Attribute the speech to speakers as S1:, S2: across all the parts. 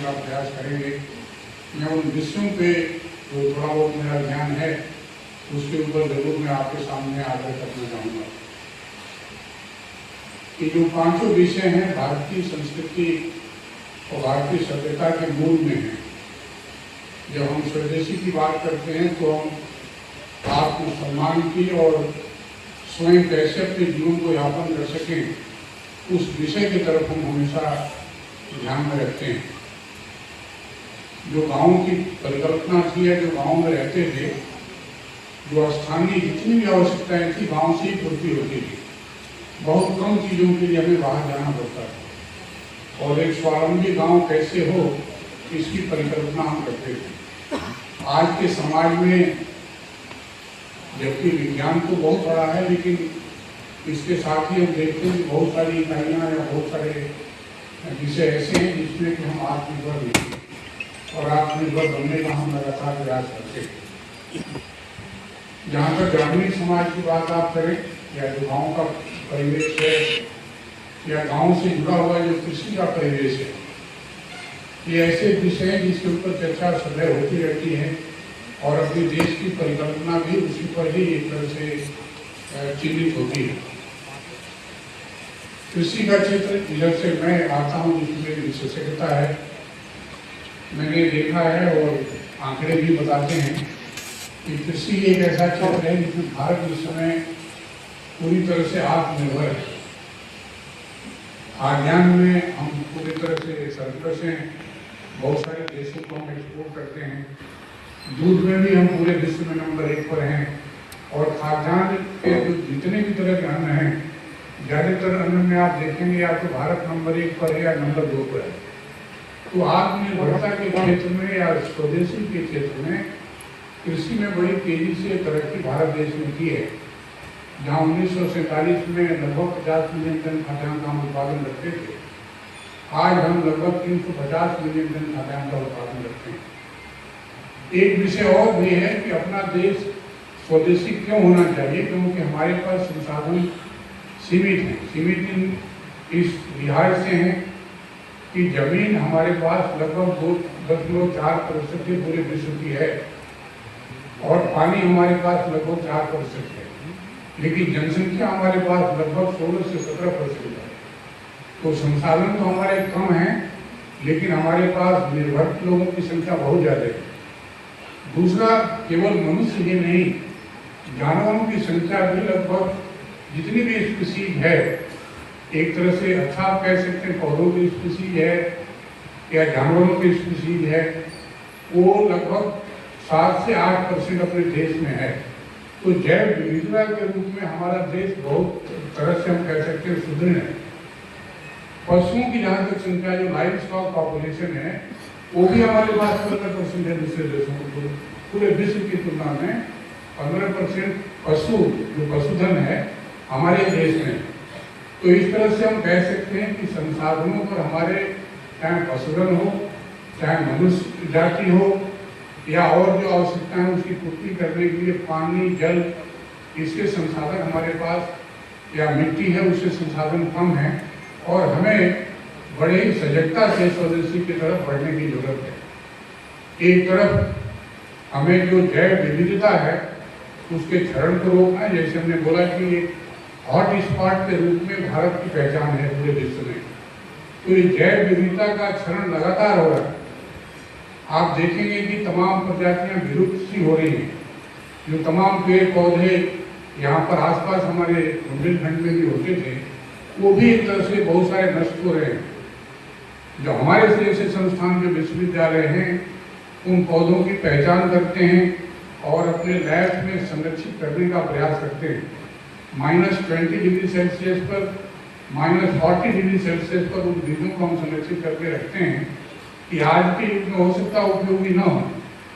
S1: का प्रयास करेंगे। मैं उन विषयों पे जो थोड़ा बहुत मेरा ज्ञान है उसके ऊपर जरूर मैं आपके सामने आकर करना चाहूँगा। कि जो पांचों विषय हैं भारतीय संस्कृति और भारतीय सभ्यता के मूल में हैं। जब हम स्वदेशी की बात करते हैं तो हम आत्मसम्मान की और स्वयं कैसे अपने जीवन को यापन कर सकें उस विषय की तरफ हम हमेशा ध्यान में रखते हैं। जो गाँव की परिकल्पना थी या जो गाँव में रहते थे, जो स्थानीय जितनी भी आवश्यकताएं थी गाँव से ही पूर्ति होती थी। बहुत कम चीज़ों के लिए हमें बाहर जाना पड़ता था और एक स्वावलंबी गांव कैसे हो इसकी परिकल्पना हम करते थे। आज के समाज में जबकि विज्ञान तो बहुत बड़ा है, लेकिन इसके साथ ही हम देखते हैं कि बहुत सारी इकाइयाँ या बहुत सारे विषय ऐसे हैं जिसमें कि हम आत्मनिर्भर नहीं और आत्मनिर्भर बनने का हम लगातार प्रयास करते हैं। जहाँ तक ग्रामीण समाज की बात आप करें या जो गाँव का परिवेश है या गांव से जुड़ा हुआ जो कृषि का परिवेश है, ये ऐसे विषय हैं जिसके ऊपर चर्चा सदैव होती रहती है और अपने देश की परिकल्पना भी उसी पर ही एक तरह से चिन्हित होती है। कृषि का क्षेत्र जिधर से मैं आता हूँ, जिसमें मेरी विशेषज्ञता है, मैंने देखा है और आंकड़े भी बताते हैं कि कृषि एक ऐसा क्षेत्र है जिसमें भारत इस समय पूरी तरह से आत्मनिर्भर है। खाद्यान्न में हम पूरी तरह से सरप्लस हैं, बहुत सारे देशों को हम एक्सपोर्ट करते हैं। दूध में भी हम पूरे विश्व में नंबर 1 पर हैं और खाद्यान्न के जो जितने भी तरह के अन्न हैं, ज़्यादातर अन्न में आप देखेंगे या तो भारत नंबर 1 पर है या नंबर 2 पर है। तो आत्मनिर्भरता के क्षेत्र में या स्वदेशी के क्षेत्र में कृषि में बड़ी तेजी से तरक्की भारत देश ने की है। जहाँ 1947 में लगभग 50 मिलियन टन खाद्यान्न का हम उत्पादन करते थे, आज हम लगभग 350 मिलियन टन खाद्यान्न का उत्पादन करते हैं। एक विषय और भी है कि अपना देश स्वदेशी क्यों होना चाहिए, क्योंकि हमारे पास संसाधन सीमित हैं। सीमित इस लिहाज से हैं कि जमीन हमारे पास लगभग 2.4% पूरे विश्व की है और पानी हमारे पास लगभग 4% है, लेकिन जनसंख्या हमारे पास लगभग 16 से 17% है। तो संसाधन तो हमारे कम हैं, लेकिन हमारे पास निर्भर लोगों की संख्या बहुत ज़्यादा है। दूसरा, केवल मनुष्य ही नहीं, जानवरों की संख्या भी लगभग जितनी भी स्पीसीज है, एक तरह से अच्छा आप कह सकते हैं पौधों की स्पीसीज है या जानवरों की स्पीसीज है, वो लगभग 7 से 8% अपने देश में है। तो जैव विविधता के रूप में हमारा देश बहुत तरह से हम कह सकते हैं सुदृढ़ है। पशुओं की जहाँ तक संख्या, जो लाइव स्टॉक पॉपुलेशन है, वो भी हमारे पास 15% है दूसरे देशों को। पूरे विश्व की तुलना में 15% पशु जो पशुधन है हमारे देश में। तो इस तरह से हम कह सकते हैं कि संसाधनों पर हमारे, चाहे पशुधन हो, चाहे मनुष्य जाति हो या और जो आवश्यकताएं हैं उसकी पूर्ति करने के लिए पानी, जल, इसके संसाधन हमारे पास या मिट्टी है उससे संसाधन कम है और हमें बड़े ही सजगता से स्वदेशी की तरफ बढ़ने की जरूरत है। एक तरफ हमें जो जैव विविधता है उसके क्षरण को रोकना है। जैसे हमने बोला कि हॉट स्पॉट के रूप में भारत की पहचान है पूरे विश्व में, तो ये जैव विविधता का क्षरण लगातार हो रहा है। आप देखेंगे कि तमाम प्रजातियां विलुप्त सी हो रही हैं। जो तमाम पेड़ पौधे यहाँ पर आसपास हमारे बुंदेलखंड में भी होते थे, वो भी एक तरह से बहुत सारे नष्ट हो रहे हैं। जो हमारे जैसे संस्थान के विश्वविद्यालय हैं, उन पौधों की पहचान करते हैं और अपने लैब में संरक्षित करने का प्रयास करते हैं। -20 डिग्री सेल्सियस पर, -40 डिग्री सेल्सियस पर उन बीजों को हम संरक्षित करके रखते हैं कि आज के युग में हो सकता उपयोगी न हो,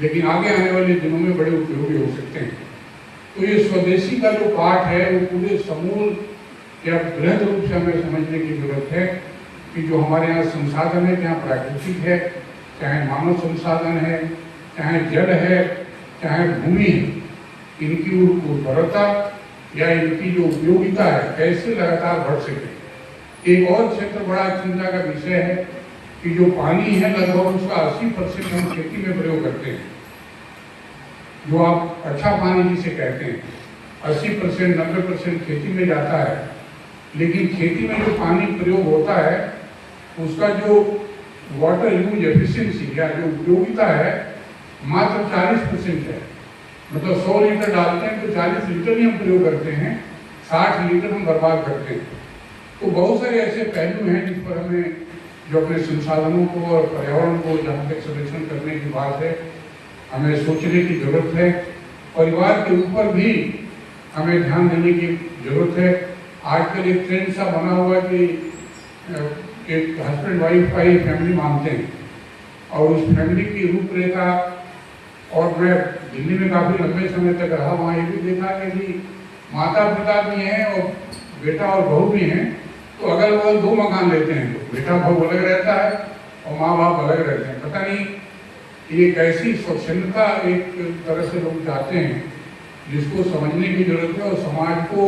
S1: लेकिन आगे आने वाले दिनों में बड़े उपयोगी हो सकते हैं। तो ये स्वदेशी का जो पाठ है वो पूरे समूल या बृहद रूप से हमें समझने की जरूरत है कि जो हमारे यहाँ संसाधन है, चाहे प्राकृतिक है, चाहे मानव संसाधन है, चाहे जल है, चाहे भूमि है, इनकी उर्वरता या इनकी जो उपयोगिता है कैसे लगातार बढ़ सके। एक और क्षेत्र बड़ा चिंता का विषय है कि जो पानी है लगभग उसका 80% हम खेती में प्रयोग करते हैं। जो आप अच्छा पानी जिसे कहते हैं 80% 90% खेती में जाता है, लेकिन खेती में जो पानी प्रयोग होता है उसका जो वाटर यूज एफिशिएंसी या जो उपयोगिता है मात्र 40% है। मतलब 100 लीटर डालते हैं तो 40 लीटर ही हम प्रयोग करते हैं, 60 लीटर हम बर्बाद करते हैं। तो बहुत सारे ऐसे पहलू हैं जिस पर हमें जो अपने संसाधनों को और पर्यावरण को जहाँ तक संरक्षण करने की बात है हमें सोचने की जरूरत है। परिवार के ऊपर भी हमें ध्यान देने की जरूरत है। आजकल एक ट्रेंड सा बना हुआ कि एक हस्बैंड वाइफ का ही फैमिली मानते हैं और उस फैमिली की रूपरेखा, और मैं दिल्ली में काफ़ी लंबे समय तक रहा, वहाँ ये भी देखा कि माता पिता भी हैं और बेटा और बहू भी हैं, तो अगल बगल 2 मकान लेते हैं, तो बेटा बहू अलग रहता है और माँ बाप अलग रहते हैं। पता नहीं ये कैसी स्वच्छंदता एक तरह से लोग चाहते हैं जिसको समझने की जरूरत है। और समाज को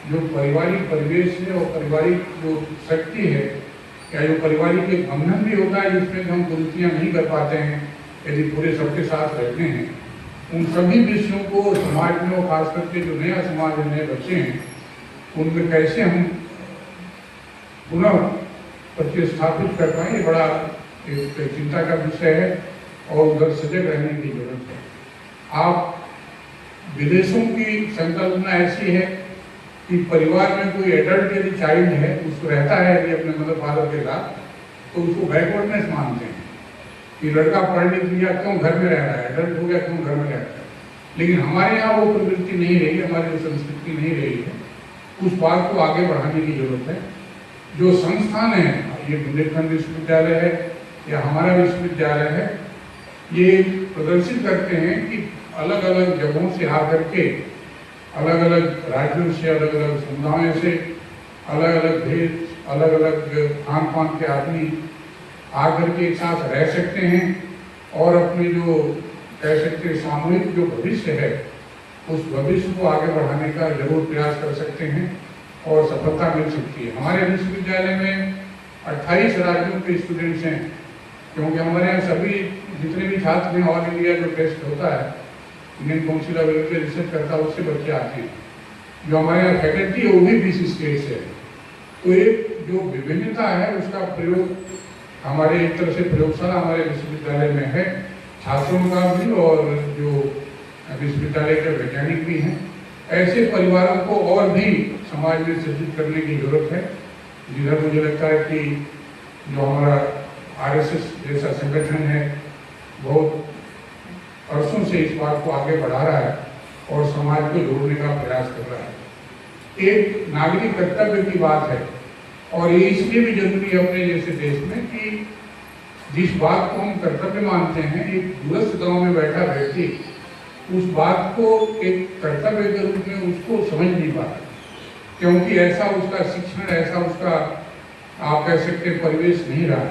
S1: जो पारिवारिक परिवेश है और पारिवारिक जो शक्ति है या जो पारिवारिक एक बंधन भी होता है जिसमें हम गलतियाँ नहीं कर पाते हैं यदि पूरे सबके साथ रहते हैं, उन सभी विषयों को समाज में और खास करके जो नया समाज है, नए बच्चे हैं, उनमें कैसे हम पुनः प्रतिस्थापित कर पाएँ, ये बड़ा एक चिंता का विषय है और उधर सजग रहने की जरूरत है। आप विदेशों की संकल्पना ऐसी है कि परिवार में कोई एडल्ट यदि चाइल्ड है, उसको रहता है यदि अपने मदर फादर के साथ, तो उसको बैकवर्डनेस मानते हैं कि लड़का पढ़ लिख लिया क्यों घर में रह रहा है, एडल्ट हो गया क्यों घर में रह रहा है। लेकिन हमारे यहाँ वो प्रवृत्ति नहीं रही, हमारी जो संस्कृति नहीं रही है, उस बात को आगे बढ़ाने की जरूरत है। जो संस्थान है, ये बुंदेलखंड विश्वविद्यालय है या हमारा विश्वविद्यालय है, ये प्रदर्शित करते हैं कि अलग अलग जगहों से आकर के, अलग अलग राज्यों से, अलग अलग समुदायों से, अलग अलग भेद, अलग अलग खान पान के आदमी आकर के एक साथ रह सकते हैं और अपने जो कह सकते हैं सामूहिक जो भविष्य है, उस भविष्य को आगे बढ़ाने का जरूर प्रयास कर सकते हैं और सफलता मिल सकती है। हमारे विश्वविद्यालय में 28 राज्यों के स्टूडेंट्स हैं, क्योंकि हमारे यहाँ सभी जितने भी छात्र हैं, ऑल इंडिया जो टेस्ट होता है, Indian council of welfare research करता है, उससे बच्चे आते हैं। जो हमारे यहाँ फैकल्टी है वो भी 20 स्टेट से है। तो एक जो विभिन्नता है उसका प्रयोग हमारे एक तरह से प्रयोगशाला हमारे विश्वविद्यालय में है, छात्रों का भी और जो विश्वविद्यालय के वैज्ञानिक भी हैं। ऐसे परिवारों को और भी समाज में सृजित करने की जरूरत है, जिधर मुझे लगता है कि जो हमारा RSS जैसा संगठन है बहुत वर्षों से इस बात को आगे बढ़ा रहा है और समाज को जोड़ने का प्रयास कर रहा है। एक नागरिक कर्तव्य की बात है और ये इसलिए भी जरूरी है अपने जैसे देश में कि जिस बात को हम कर्तव्य मानते हैं, एक दूरस्थ गांव में बैठा व्यक्ति उस बात को एक कर्तव्य के रूप में उसको समझ नहीं पाता, क्योंकि ऐसा उसका शिक्षण, ऐसा उसका आप कह सकते परिवेश नहीं रहा।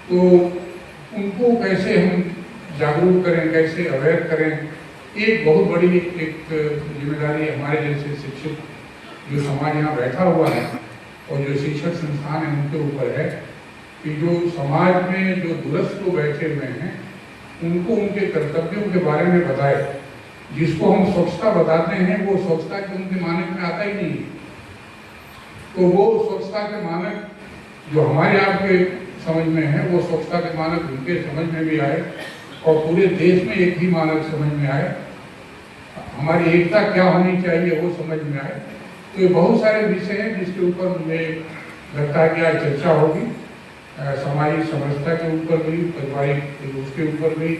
S1: तो उनको कैसे हम जागरूक करें, कैसे अवेयर करें, एक बहुत बड़ी एक जिम्मेदारी हमारे जैसे शिक्षक जो समाज यहाँ बैठा हुआ है और जो शिक्षक संस्थान है उनके ऊपर है कि जो समाज में जो दूरस्थ लोग बैठे हुए हैं उनको उनके कर्तव्यों के बारे में बताए। जिसको हम स्वच्छता बताते हैं वो स्वच्छता के उनके मानक में आता ही नहीं, तो वो स्वच्छता के मानक जो हमारे आपके समझ में है वो स्वच्छता के मानक उनके समझ में भी आए और पूरे देश में एक ही मानक समझ में आए, हमारी एकता क्या होनी चाहिए वो समझ में आए। तो ये बहुत सारे विषय हैं जिसके ऊपर मुझे लगता है कि आज चर्चा होगी, सामाजिक समरसता के ऊपर भी, पारिवारिक उसके ऊपर भी,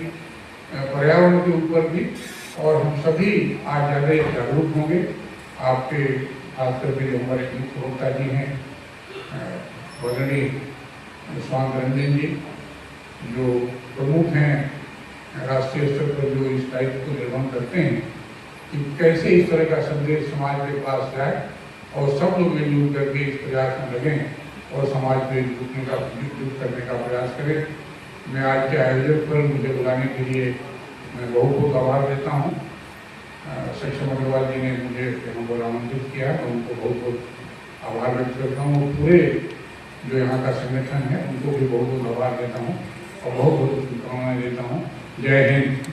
S1: पर्यावरण के ऊपर भी, और हम सभी आज ज़्यादा जागरूक होंगे। आपके खास करके जो हमारे मुख्य वक्ता जी हैं वदनीय स्वामी रंजन जी, जो प्रमुख हैं राष्ट्रीय स्तर पर जो इस दायित्व को निर्वहन करते हैं कि कैसे इस तरह का संदेश समाज के पास जाए और सब लोग मिलजुल करके इस प्रयास में लगें और समाज को एकजुटने का एकजुट करने का प्रयास करें। मैं आज के आयोजक पर मुझे बुलाने के लिए मैं बहुत बहुत आभार देता हूँ। सक्षम अग्रवाल जी ने मुझे यहाँ पर आमंत्रित किया, मैं उनको बहुत बहुत आभार व्यक्त करता हूँ। पूरे जो यहाँ का संगठन है उनको भी बहुत बहुत आभार देता हूँ और बहुत बहुत शुभकामनाएं देता हूँ। जय हिंद।